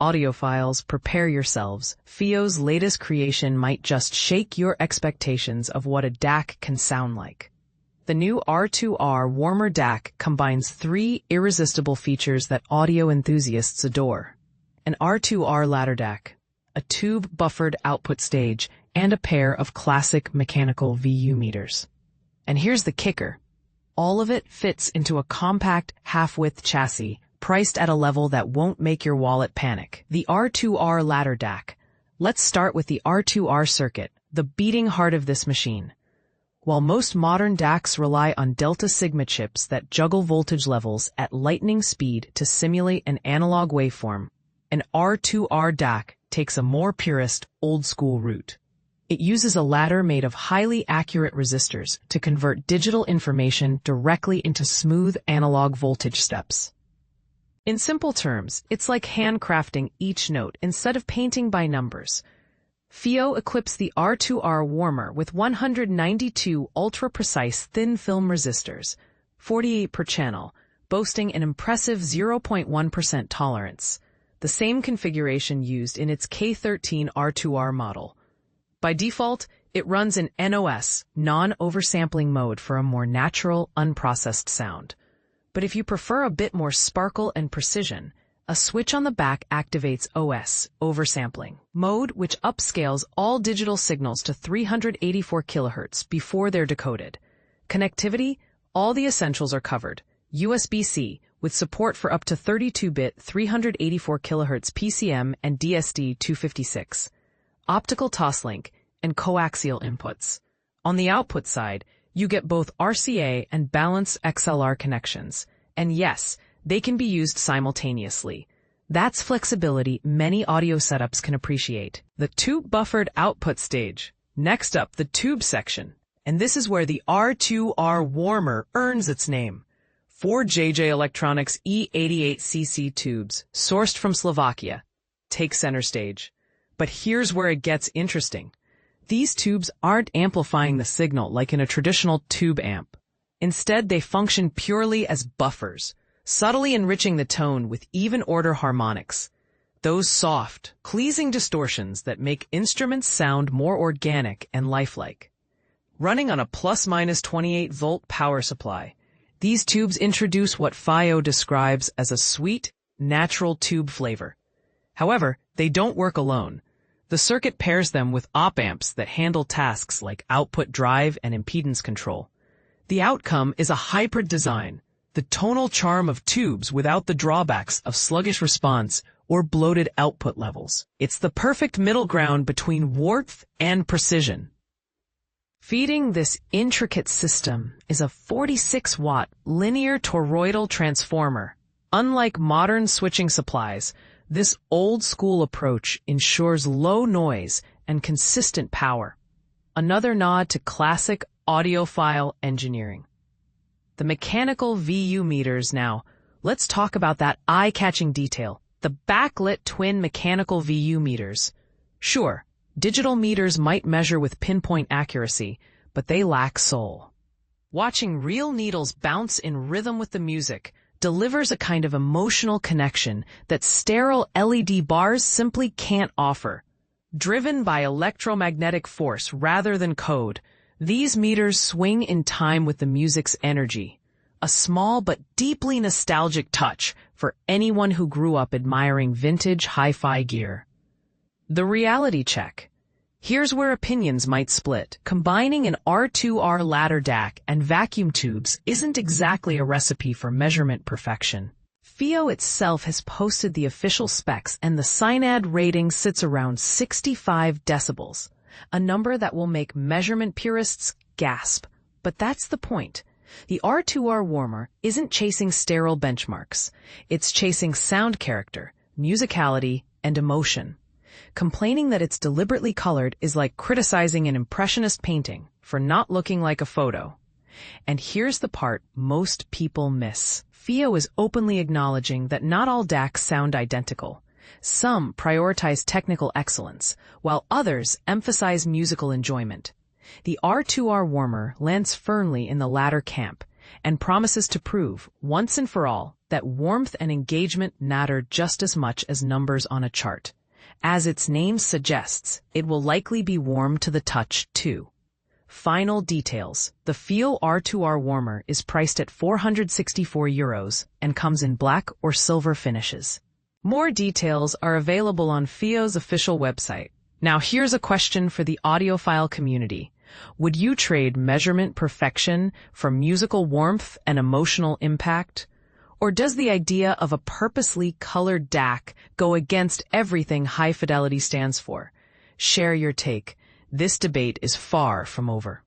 Audiophiles, prepare yourselves. FiiO's latest creation might just shake your expectations of what a DAC can sound like. The new R2R Warmer DAC combines three irresistible features that audio enthusiasts adore: an R2R ladder DAC, a tube-buffered output stage, and a pair of classic mechanical VU meters. And here's the kicker. All of it fits into a compact, half-width chassis, priced at a level that won't make your wallet panic. The R2R ladder DAC. Let's start with the R2R circuit, the beating heart of this machine. While most modern DACs rely on delta sigma chips that juggle voltage levels at lightning speed to simulate an analog waveform, an R2R DAC takes a more purist, old-school route. It uses a ladder made of highly accurate resistors to convert digital information directly into smooth analog voltage steps. In simple terms, it's like handcrafting each note instead of painting by numbers. FiiO equips the R2R Warmer with 192 ultra-precise thin-film resistors, 48 per channel, boasting an impressive 0.1% tolerance, the same configuration used in its K13 R2R model. By default, it runs in NOS, non-oversampling mode, for a more natural, unprocessed sound. But if you prefer a bit more sparkle and precision, a switch on the back activates OS, oversampling mode, which upscales all digital signals to 384 kHz before they're decoded. Connectivity, all the essentials are covered. USB-C, with support for up to 32-bit 384 kHz PCM and DSD-256. Optical toslink, and coaxial inputs. On the output side, you get both RCA and balanced XLR connections. And yes, they can be used simultaneously. That's flexibility many audio setups can appreciate. The tube-buffered output stage. Next up, the tube section. And this is where the R2R Warmer earns its name. 4 JJ Electronics E88CC tubes, sourced from Slovakia, take center stage. But here's where it gets interesting. These tubes aren't amplifying the signal like in a traditional tube amp. Instead, they function purely as buffers, subtly enriching the tone with even-order harmonics. Those soft, pleasing distortions that make instruments sound more organic and lifelike. Running on a plus-minus 28-volt power supply, these tubes introduce what FiiO describes as a sweet, natural tube flavor. However, they don't work alone. The circuit pairs them with op-amps that handle tasks like output drive and impedance control. The outcome is a hybrid design, the tonal charm of tubes without the drawbacks of sluggish response or bloated output levels. It's the perfect middle ground between warmth and precision. Feeding this intricate system is a 46-watt linear toroidal transformer. Unlike modern switching supplies, this old-school approach ensures low noise and consistent power. Another nod to classic audiophile engineering. The mechanical VU meters now. Let's talk about that eye-catching detail. The backlit twin mechanical VU meters. Sure, digital meters might measure with pinpoint accuracy, but they lack soul. Watching real needles bounce in rhythm with the music delivers a kind of emotional connection that sterile LED bars simply can't offer. Driven by electromagnetic force rather than code, these meters swing in time with the music's energy. A small but deeply nostalgic touch for anyone who grew up admiring vintage hi-fi gear. The reality check. Here's where opinions might split. Combining an R2R ladder DAC and vacuum tubes isn't exactly a recipe for measurement perfection. FiiO itself has posted the official specs, and the SINAD rating sits around 65 decibels, a number that will make measurement purists gasp. But that's the point. The R2R Warmer isn't chasing sterile benchmarks. It's chasing sound character, musicality, and emotion. Complaining that it's deliberately colored is like criticizing an impressionist painting for not looking like a photo. And here's the part most people miss. FiiO is openly acknowledging that not all DACs sound identical. Some prioritize technical excellence, while others emphasize musical enjoyment. The R2R Warmer lands firmly in the latter camp and promises to prove, once and for all, that warmth and engagement matter just as much as numbers on a chart. As its name suggests, it will likely be warm to the touch, too. Final details. The FiiO R2R Warmer is priced at €464 and comes in black or silver finishes. More details are available on FiiO's official website. Now here's a question for the audiophile community. Would you trade measurement perfection for musical warmth and emotional impact? Or does the idea of a purposely colored DAC go against everything high fidelity stands for? Share your take. This debate is far from over.